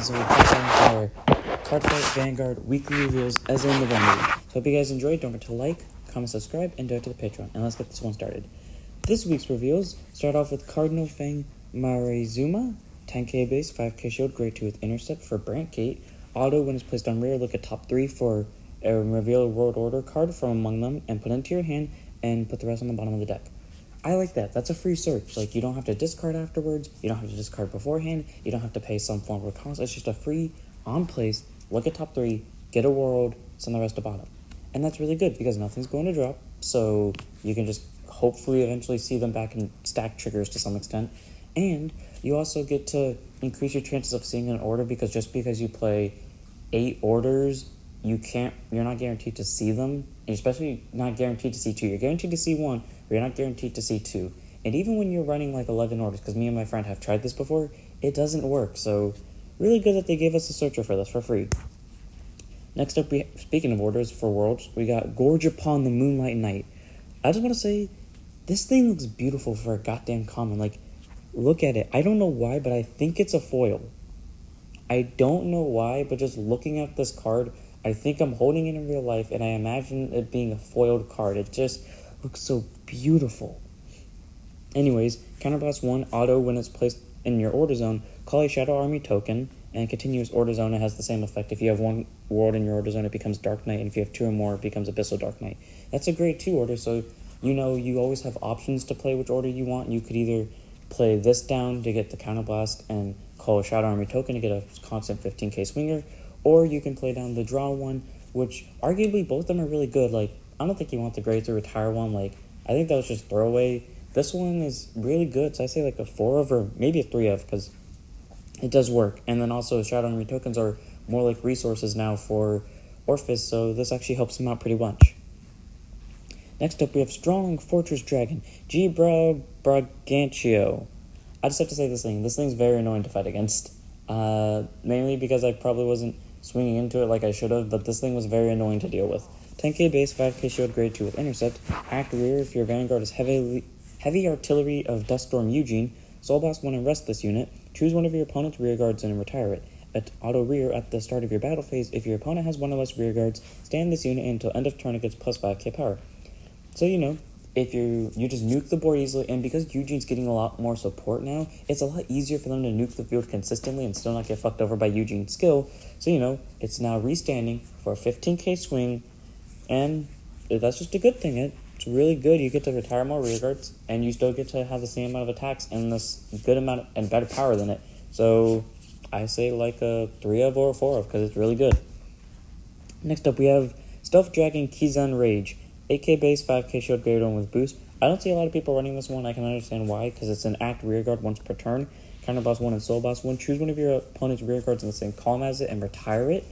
guys, so we're back on our Card Fight Vanguard weekly reveals Ezel in the Vanity. So hope you guys enjoyed. Don't forget to like, comment, subscribe, and donate to the Patreon. And let's get this one started. This week's reveals start off with Cardinal, Fang, Marizuma, 10k base, 5k shield, grade 2 with intercept for Bracchio. Auto, when it's placed on rear, look at top 3 for a reveal world order card from among them and put it into your hand and put the rest on the bottom of the deck. I like that. That's a free search. Like, you don't have to discard afterwards. You don't have to discard beforehand. You don't have to pay some form of cost. It's just a free, on place, look at top 3, get a world, send the rest to bottom. And that's really good because nothing's going to drop. So you can just hopefully eventually see them back in stack triggers to some extent. And you also get to increase your chances of seeing an order because just because you play 8 orders, you're not guaranteed to see them. And especially not guaranteed to see 2. You're guaranteed to see 1, but you're not guaranteed to see 2. And even when you're running like 11 orders, because me and my friend have tried this before, it doesn't work. So really good that they gave us a searcher for this for free. Next up, speaking of orders for worlds, we got Gorge upon the Moonlight Night. I just want to say, this thing looks beautiful for a goddamn common. Like, look at it. I don't know why, but I think it's a foil. I don't know why, but just looking at this card, I think I'm holding it in real life, and I imagine it being a foiled card. It just looks so beautiful. Anyways, Counterblast 1 auto when it's placed in your order zone, call a Shadow Army token, and continuous order zone, it has the same effect. If you have 1 world in your order zone, it becomes Dark Knight, and if you have 2 or more, it becomes Abyssal Dark Knight. That's a grade 2 order, so you know you always have options to play which order you want. You could either play this down to get the Counterblast and call a Shadow Army token to get a constant 15k swinger, or you can play down the draw one, which arguably both of them are really good. Like, I don't think you want the grade 3 retire one. Like, I think that was just throwaway. This one is really good, so I say like a 4 of or maybe a 3 of because it does work. And then also Shadow Army tokens are more like resources now for Orphis, so this actually helps them out pretty much. Next up, we have Strong Fortress Dragon, Jibra Bracchio. I just have to say this thing. This thing's very annoying to fight against. Mainly because I probably wasn't swinging into it like I should have, but this thing was very annoying to deal with. 10k base, 5k shield, grade 2 with intercept. Act rear if your Vanguard is heavy artillery of Duststorm Eugene. Soul Blast 1 and rest this unit. Choose one of your opponent's rear guards and retire it. At auto rear at the start of your battle phase, if your opponent has 1 or less rear guards, stand this unit until end of turn it gets plus 5k power. So, you know, if you just nuke the board easily, and because Eugene's getting a lot more support now, it's a lot easier for them to nuke the field consistently and still not get fucked over by Eugene's skill. So, you know, it's now restanding for a 15k swing, and that's just a good thing. It's really good. You get to retire more rearguards, and you still get to have the same amount of attacks and this good amount and better power than it. So, I say like a 3 of or a 4 of, because it's really good. Next up, we have Stealth Dragon Kizan Rage. 8k base, 5k shield, grade 1 with boost. I don't see a lot of people running this one. I can understand why, because it's an act rearguard once per turn. Counterboss 1 and Soul Boss 1. Choose one of your opponent's rearguards in the same column as it and retire it.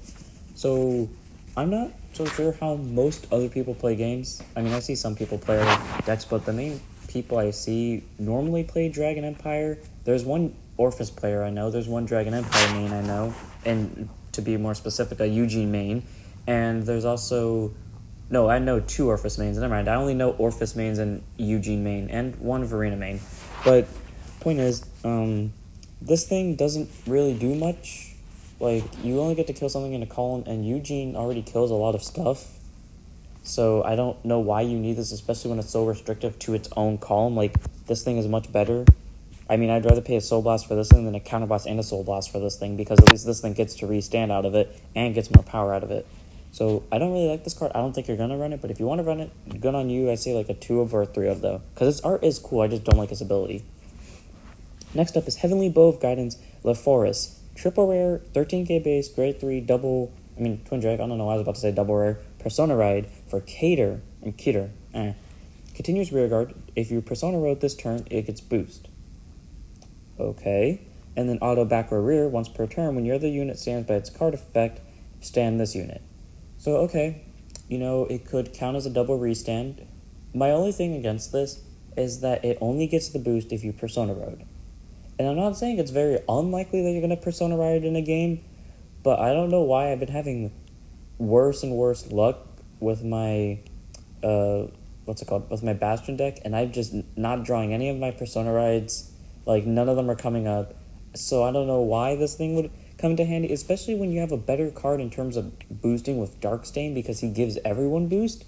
So, I'm not so sure how most other people play games. I mean, I see some people play decks, but the main people I see normally play Dragon Empire. There's one Orphis player I know. There's one Dragon Empire main I know. And to be more specific, a Eugene main. And there's also... No, I know 2 Orphis mains. Never mind. I only know Orphis mains and Eugene main, and 1 Verena main. But point is, this thing doesn't really do much. Like, you only get to kill something in a column, and Eugene already kills a lot of stuff. So I don't know why you need this, especially when it's so restrictive to its own column. Like, this thing is much better. I mean, I'd rather pay a Soul Blast for this thing than a Counter Blast and a Soul Blast for this thing, because at least this thing gets to restand out of it and gets more power out of it. So, I don't really like this card. I don't think you're going to run it, but if you want to run it, good on you. I say like a 2 of or a 3 of, though. Because its art is cool, I just don't like its ability. Next up is Heavenly Bow of Guidance, Lefersos. Triple rare, 13k base, grade 3, Twin Drake, I don't know why I was about to say double rare. Persona Ride for Keter. Continuous rearguard. If you Persona Road this turn, it gets boost. Okay. And then auto back or rear, once per turn, when your other unit stands by its card effect, stand this unit. So, okay, you know, it could count as a double restand. My only thing against this is that it only gets the boost if you Persona Road. And I'm not saying it's very unlikely that you're going to Persona Ride in a game, but I don't know why I've been having worse and worse luck with my, with my Bastion deck, and I'm just not drawing any of my Persona Rides. Like, none of them are coming up. So I don't know why this thing would... come into handy, especially when you have a better card in terms of boosting with Darkstain because he gives everyone boost.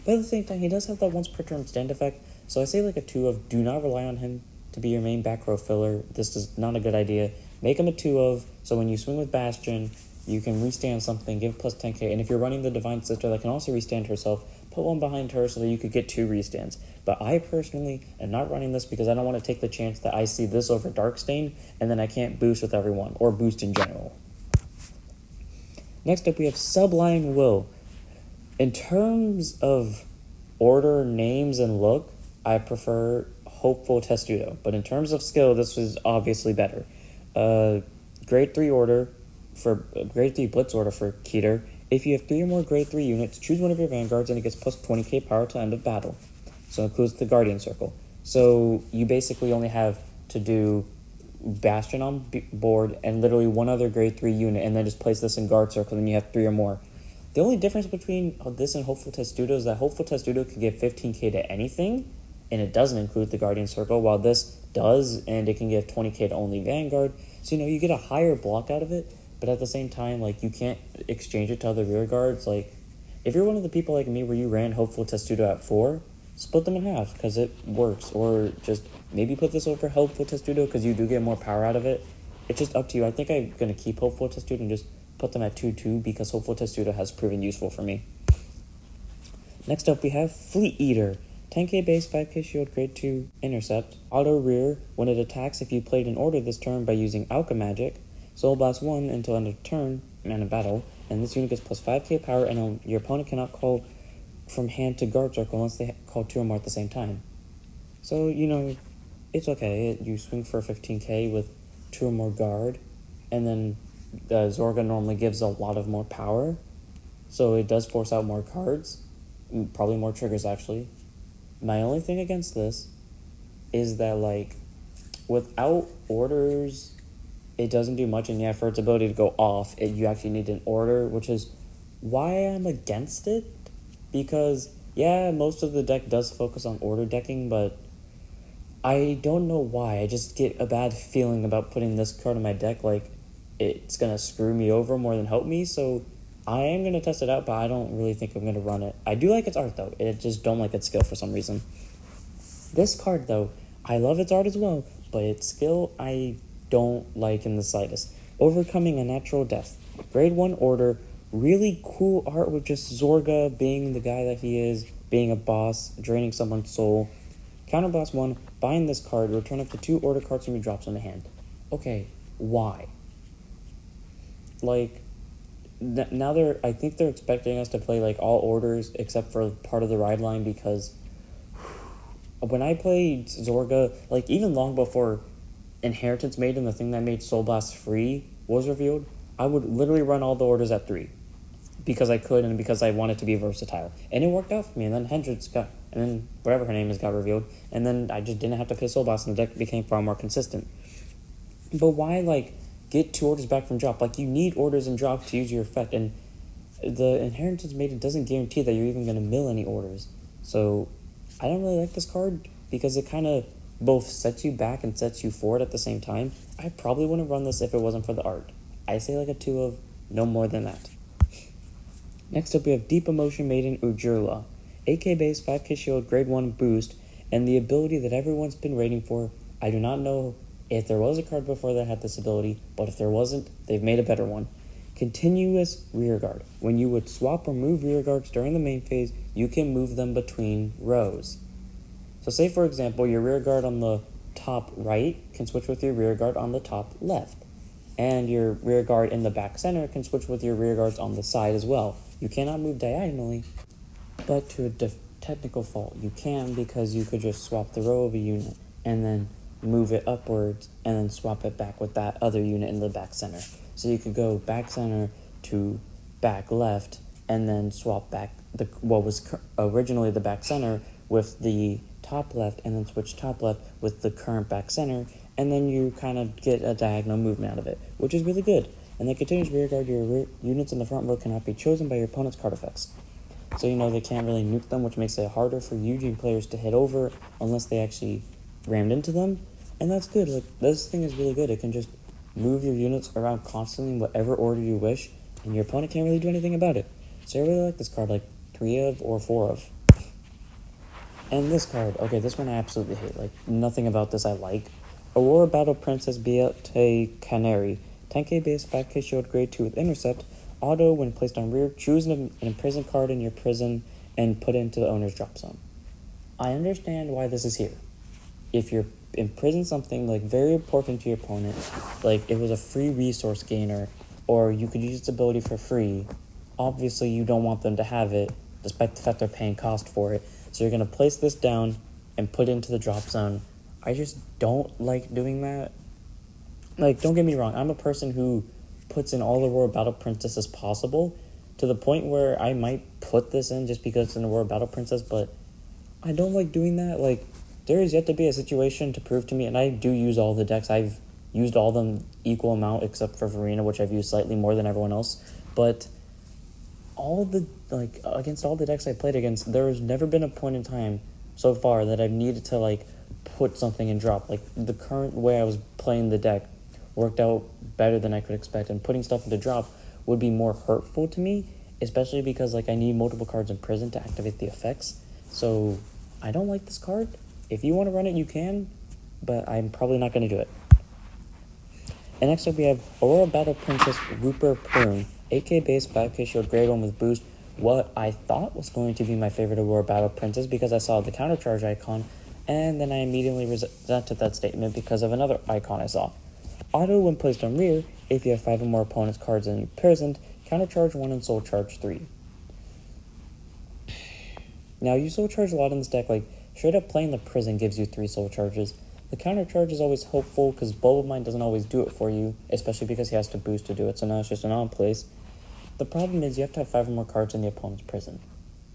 But at the same time, he does have that once per turn stand effect, so I say like a 2 of do not rely on him to be your main back row filler. This is not a good idea. Make him a 2 of, so when you swing with Bastion, you can restand something, give plus 10k, and if you're running the Divine Sister that can also restand herself, put one behind her so that you could get 2 restands. But I personally am not running this because I don't want to take the chance that I see this over Darkstain, and then I can't boost with everyone, or boost in general. Next up, we have Sublime Will. In terms of order, names, and look, I prefer Hopeful Testudo. But in terms of skill, this was obviously better. Grade 3 order for grade 3 blitz order for Keter. If you have 3 or more grade 3 units, choose one of your vanguards and it gets plus 20k power to end of battle. So it includes the Guardian Circle. So you basically only have to do Bastion on board and literally one other grade 3 unit and then just place this in Guard Circle and you have 3 or more. The only difference between this and Hopeful Testudo is that Hopeful Testudo can give 15k to anything, and it doesn't include the Guardian Circle, while this does, and it can give 20k to only Vanguard. So, you get a higher block out of it, but at the same time, like, you can't exchange it to other rear guards. Like, if you're one of the people like me where you ran Hopeful Testudo at 4, split them in half, because it works. Or just maybe put this over Hopeful Testudo, because you do get more power out of it. It's just up to you. I think I'm going to keep Hopeful Testudo and just put them at 2-2 because Hopeful Testudo has proven useful for me. Next up, we have Fleet Eater. 10k base, 5k shield, grade 2 intercept. Auto rear when it attacks if you played an order this turn by using Alchemagic. Soul Blast 1 until end of turn and a battle. And this unit gets plus 5k power and your opponent cannot call from hand to Guard Circle unless they call 2 or more at the same time. So, it's okay. You swing for 15k with 2 or more guard. And then Zorga normally gives a lot of more power, so it does force out more cards, probably more triggers actually. My only thing against this is that, like, without orders, it doesn't do much, and yeah, for its ability to go off, you actually need an order, which is why I'm against it, because, yeah, most of the deck does focus on order decking, but I don't know why. I just get a bad feeling about putting this card in my deck, like, it's going to screw me over more than help me, so I am going to test it out, but I don't really think I'm going to run it. I do like its art, though. I just don't like its skill for some reason. This card, though, I love its art as well, but its skill I don't like in the slightest. Overcoming Unnatural Death. Grade 1 order, really cool art with just Zorga being the guy that he is, being a boss, draining someone's soul. Counterblast 1, bind this card, return up to 2 order cards from your drops in the hand. Okay, why? Like, now I think they're expecting us to play, like, all orders except for part of the ride line, because when I played Zorga, like, even long before Inheritance Maiden, the thing that made Soul Blast free, was revealed, I would literally run all the orders at 3. Because I could and because I wanted to be versatile. And it worked out for me, and then Hendrix and then whatever her name is got revealed, and then I just didn't have to play Soul Blast, and the deck became far more consistent. But why, like, get 2 orders back from drop? Like, you need orders and drop to use your effect, and the Inheritance Maiden doesn't guarantee that you're even going to mill any orders. So, I don't really like this card, because it kind of both sets you back and sets you forward at the same time. I probably wouldn't run this if it wasn't for the art. I say like a 2 of, no more than that. Next up, we have Deep Emotion Maiden Urjula. 8k base, 5k shield, grade 1 boost, and the ability that everyone's been waiting for. I do not know if there was a card before that had this ability, but if there wasn't, they've made a better one. Continuous Rearguard. When you would swap or move rearguards during the main phase, you can move them between rows. So say, for example, your rearguard on the top right can switch with your rearguard on the top left. And your rearguard in the back center can switch with your rearguards on the side as well. You cannot move diagonally, but to a technical fault, you can, because you could just swap the row of a unit and then move it upwards and then swap it back with that other unit in the back center. So you could go back center to back left and then swap back what was originally the back center with the top left, and then switch top left with the current back center, and then you kind of get a diagonal movement out of it, which is really good. And the continuous rearguard, your units in the front row cannot be chosen by your opponent's card effects. So they can't really nuke them, which makes it harder for Eugene players to hit over unless they actually rammed into them. And that's good. Like, this thing is really good. It can just move your units around constantly in whatever order you wish, and your opponent can't really do anything about it. So I really like this card, like 3 of or 4 of. And this card, okay, this one I absolutely hate. Like, nothing about this I like. Aurora Battle Princess Billate Canary. 10k base, 5k shield, grade 2 with intercept. Auto, when placed on rear, choose an imprisoned card in your prison and put it into the owner's drop zone. I understand why this is here. If you're imprisoned something like very important to your opponent, like it was a free resource gainer, or you could use its ability for free, obviously you don't want them to have it, despite the fact they're paying cost for it. So you're going to place this down and put it into the drop zone. I just don't like doing that. Like, don't get me wrong, I'm a person who puts in all the Aurora Battle Princesses possible, to the point where I might put this in just because it's an Aurora Battle Princess, but I don't like doing that. Like, there is yet to be a situation to prove to me, and I do use all the decks. I've used all of them equal amount, except for Verena, which I've used slightly more than everyone else. But all the, like, against all the decks I played against, there has never been a point in time so far that I've needed to, like, put something in drop. Like, the current way I was playing the deck worked out better than I could expect, and putting stuff into drop would be more hurtful to me, especially because, like, I need multiple cards in prison to activate the effects. So I don't like this card. If you want to run it, you can, but I'm probably not going to do it. And next up we have Aurora Battle Princess Whopper Prun. 8k base, 5k shield, grade 1 with boost. What I thought was going to be my favorite Aurora Battle Princess because I saw the countercharge icon, and then I immediately resented that statement because of another icon I saw. Auto, when placed on rear, if you have 5 or more opponent's cards imprisoned, countercharge 1 and soul charge 3. Now, you soul charge a lot in this deck, like, straight up playing the prison gives you 3 soul charges. The counter charge is always hopeful because Bubble Mind doesn't always do it for you, especially because he has to boost to do it, so now it's just an on-place. The problem is you have to have 5 or more cards in the opponent's prison.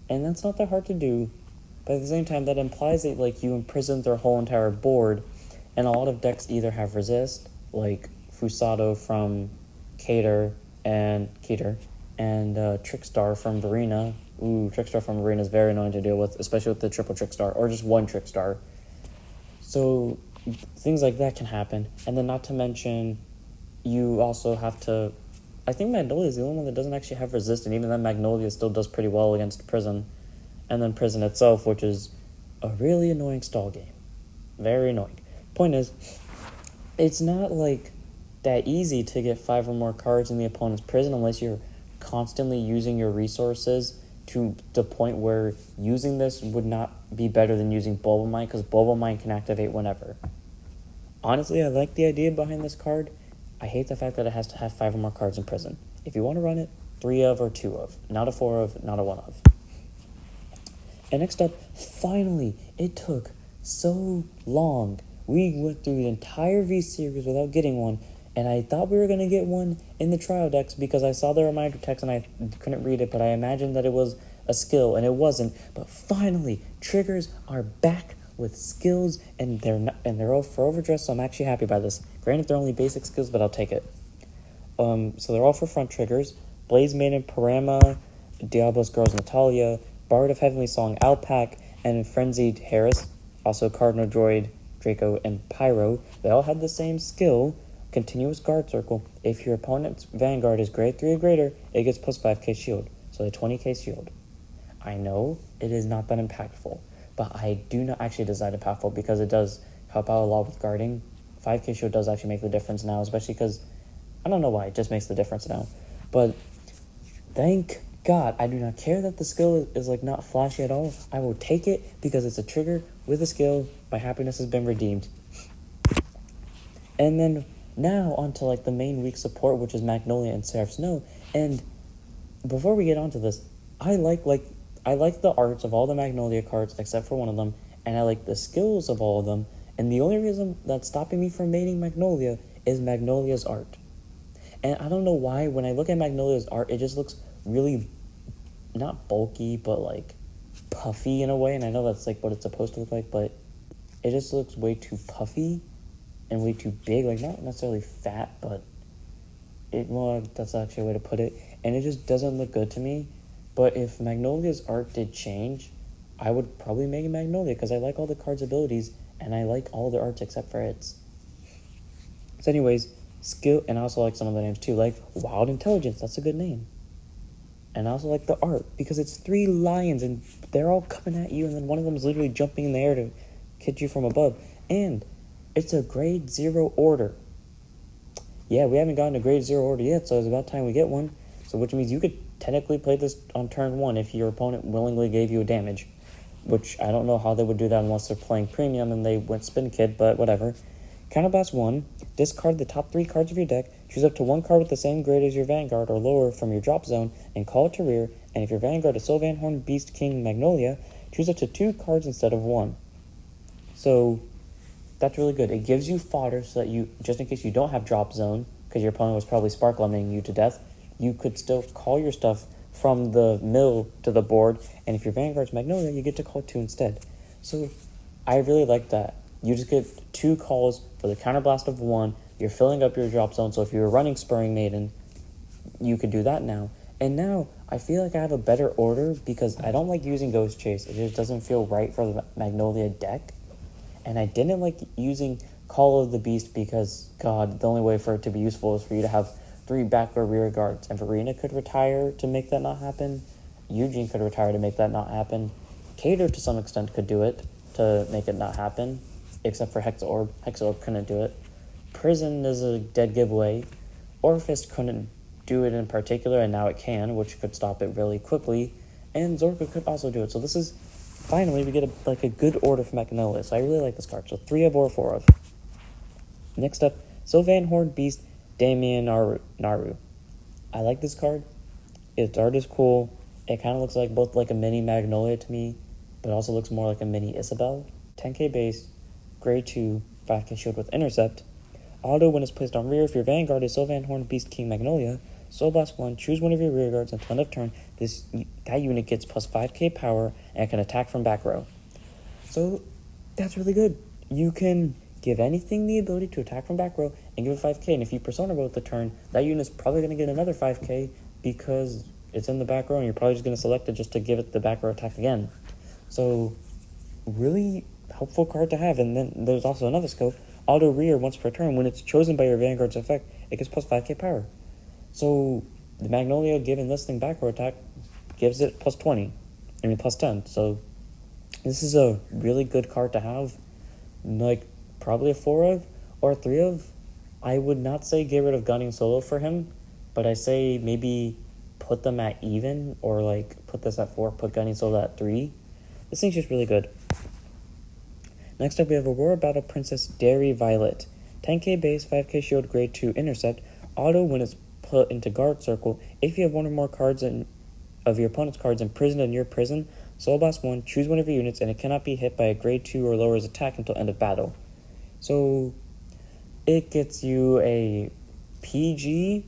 And that's not that hard to do, but at the same time that implies that, like, you imprison their whole entire board, and a lot of decks either have resist, like Fusado from Keter and Trickstar from Verena. Ooh, Trickstar from Verena is very annoying to deal with, especially with the triple Trickstar, or just one Trickstar. So things like that can happen. And then not to mention, you also have to, I think Magnolia is the only one that doesn't actually have resist, and even then Magnolia still does pretty well against Prison. And then Prison itself, which is a really annoying stall game. Very annoying. Point is, it's not like that easy to get 5 or more cards in the opponent's prison unless you're constantly using your resources to the point where using this would not be better than using Bubble Mine, because Bubble Mine can activate whenever. Honestly, I like the idea behind this card. I hate the fact that it has to have 5 or more cards in prison. If you want to run it, 3 of or 2 of. Not a 4 of, not a 1 of. And next up, finally, it took so long. We went through the entire V-Series without getting one, and I thought we were going to get one in the trial decks because I saw the reminder text and I couldn't read it, but I imagined that it was a skill, and it wasn't. But finally, triggers are back with skills, and they're all for overdress, so I'm actually happy by this. Granted, they're only basic skills, but I'll take it. So they're all for front triggers. Blaze Maiden, Parama, Diablos Girls Natalia, Bard of Heavenly Song Alpacc, and Frenzied Harris, also Cardinal Droid, Draco, and Enpyro. They all had the same skill, Continuous Guard Circle. If your opponent's Vanguard is grade 3 or greater, it gets plus 5k shield, so a 20k shield. I know it is not that impactful, but I do not actually decide impactful because it does help out a lot with guarding. 5k shield does actually make the difference now, especially because, I don't know why, it just makes the difference now. But thank God, I do not care that the skill is like not flashy at all. I will take it because it's a trigger with a skill. My happiness has been redeemed. And then now onto like the main weak support, which is Magnolia and Seraph Snow. And before we get onto this, I like the arts of all the Magnolia cards except for one of them, and I like the skills of all of them. And the only reason that's stopping me from maining Magnolia is Magnolia's art. And I don't know why, when I look at Magnolia's art, it just looks really, not bulky, but like puffy in a way. And I know that's like what it's supposed to look like, but it just looks way too puffy and way too big. Like, not necessarily fat, but that's actually a way to put it. And it just doesn't look good to me. But if Magnolia's art did change, I would probably make it Magnolia, because I like all the cards' abilities, and I like all the arts except for its. So anyways, skill, and I also like some of the names too, like Wild Intelligence. That's a good name. And I also like the art because it's 3 lions and they're all coming at you, and then one of them is literally jumping in the air to hit you from above. And it's a grade 0 order. Yeah, we haven't gotten a grade 0 order yet, so it's about time we get one. So which means you could technically play this on turn 1 if your opponent willingly gave you a damage. Which I don't know how they would do that unless they're playing premium and they went spin kid, but whatever. Counterblast 1, discard the top 3 cards of your deck, choose up to 1 card with the same grade as your Vanguard or lower from your drop zone, and call it to rear, and if your Vanguard is Sylvan, Horn, Beast, King, Magnolia, choose up to 2 cards instead of 1. So, that's really good. It gives you fodder so that you, just in case you don't have drop zone, because your opponent was probably sparkleming you to death, you could still call your stuff from the mill to the board, and if your Vanguard's Magnolia, you get to call 2 instead. So, I really like that. You just get 2 calls for the counterblast of 1. You're filling up your drop zone, so if you were running Spurring Maiden, you could do that now. And now, I feel like I have a better order because I don't like using Ghost Chase. It just doesn't feel right for the Magnolia deck. And I didn't like using Call of the Beast because, God, the only way for it to be useful is for you to have 3 back or rear guards. And Verena could retire to make that not happen. Eugene could retire to make that not happen. Cater, to some extent, could do it to make it not happen. Except for Hexorb. Hexorb couldn't do it. Prison is a dead giveaway. Orphist couldn't do it in particular, and now it can, which could stop it really quickly. And Zorka could also do it. So this is, finally, we get a good order from Magnolia. So I really like this card. So 3 of or 4 of. Next up, Sylvan, Horned Beast, Damainaru. I like this card. Its art is cool. It kind of looks like both like a mini Magnolia to me, but also looks more like a mini Isabel. 10k base. Grade 2, 5k shield with Intercept. Auto when it's placed on rear. If your Vanguard is Sylvan, Horn, Beast, King, Magnolia, Soul Blast 1, choose one of your rear guards until end of turn. That unit gets plus 5k power and it can attack from back row. So that's really good. You can give anything the ability to attack from back row and give it 5k. And if you Persona roll at the turn, that unit's probably going to get another 5k because it's in the back row and you're probably just going to select it just to give it the back row attack again. So really helpful card to have. And then there's also another scope. Auto rear once per turn. When it's chosen by your Vanguard's effect, it gets plus 5k power. So the Magnolia giving this thing back row attack gives it plus 20. I mean plus 10. So this is a really good card to have. Like probably a 4 of or a 3 of. I would not say get rid of Gunning Solo for him, but I say maybe put them at even or like put this at 4, put Gunning Solo at 3. This thing's just really good. Next up, we have Aurora Battle Princess Derii Violet. 10k base, 5k shield, grade 2 intercept. Auto when it's put into guard circle. If you have one or more cards of your opponent's cards imprisoned in your prison, Soul Blast 1, choose one of your units, and it cannot be hit by a grade 2 or lower's attack until end of battle. So it gets you a PG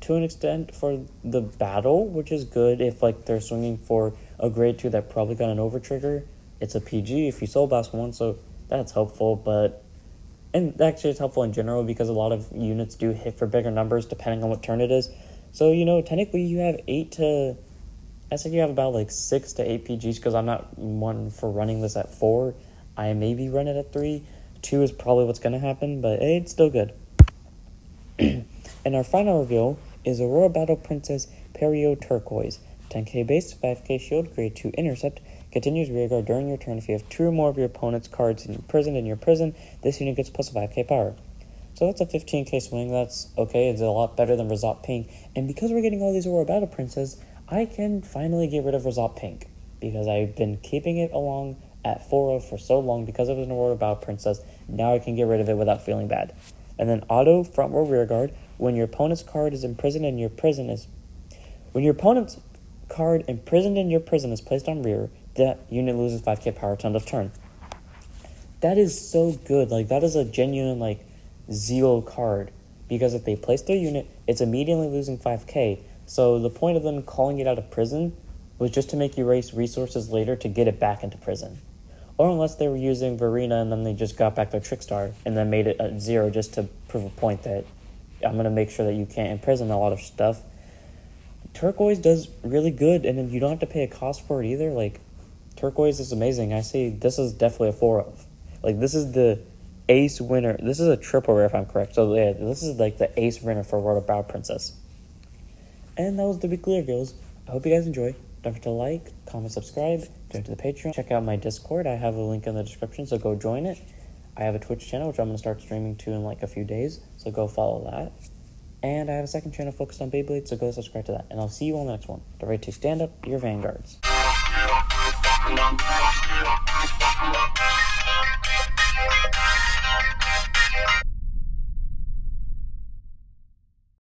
to an extent for the battle, which is good if like they're swinging for a grade 2 that probably got an overtrigger. It's a PG if you Soul Blast 1, so that's helpful, and actually it's helpful in general because a lot of units do hit for bigger numbers depending on what turn it is. So, technically you have I think you have about like 6 to 8 PGs because I'm not one for running this at 4. I maybe run it at 3. 2 is probably what's going to happen, but it's still good. And our final reveal is Aurora Battle Princess Perio Turquoise. 10k base, 5k shield, grade 2 intercept. Continues rearguard during your turn. If you have 2 or more of your opponent's cards in your prison, this unit gets plus 5k power. So that's a 15k swing. That's okay. It's a lot better than Razop Pink. And because we're getting all these Aurora Battle Princess, I can finally get rid of Razop Pink. Because I've been keeping it along at 4 for so long because it was an Aurora Battle Princess. Now I can get rid of it without feeling bad. And then auto front row rearguard. When your opponent's card is imprisoned in your prison is... When your opponent's card imprisoned in your prison is placed on rear, that unit loses 5k power to end of turn. That is so good. Like, that is a genuine, zeal card. Because if they place their unit, it's immediately losing 5k. So the point of them calling it out of prison was just to make you waste resources later to get it back into prison. Or unless they were using Verena and then they just got back their Trickstar and then made it at 0 just to prove a point that I'm going to make sure that you can't imprison a lot of stuff. Turquoise does really good, and then you don't have to pay a cost for it either. Turquoise is amazing. I say this is definitely a 4 of. This is the ace winner. This is a triple rare if I'm correct. So yeah, this is like the ace winner for World of Bow Princess. And that was the weekly reveals. I hope you guys enjoy. Don't forget to like, comment, subscribe, donate to the Patreon. Check out my Discord. I have a link in the description, so go join it. I have a Twitch channel, which I'm going to start streaming to in like a few days, so go follow that. And I have a second channel focused on Beyblade, so go subscribe to that. And I'll see you on the next one. Don't forget to stand up your Vanguards.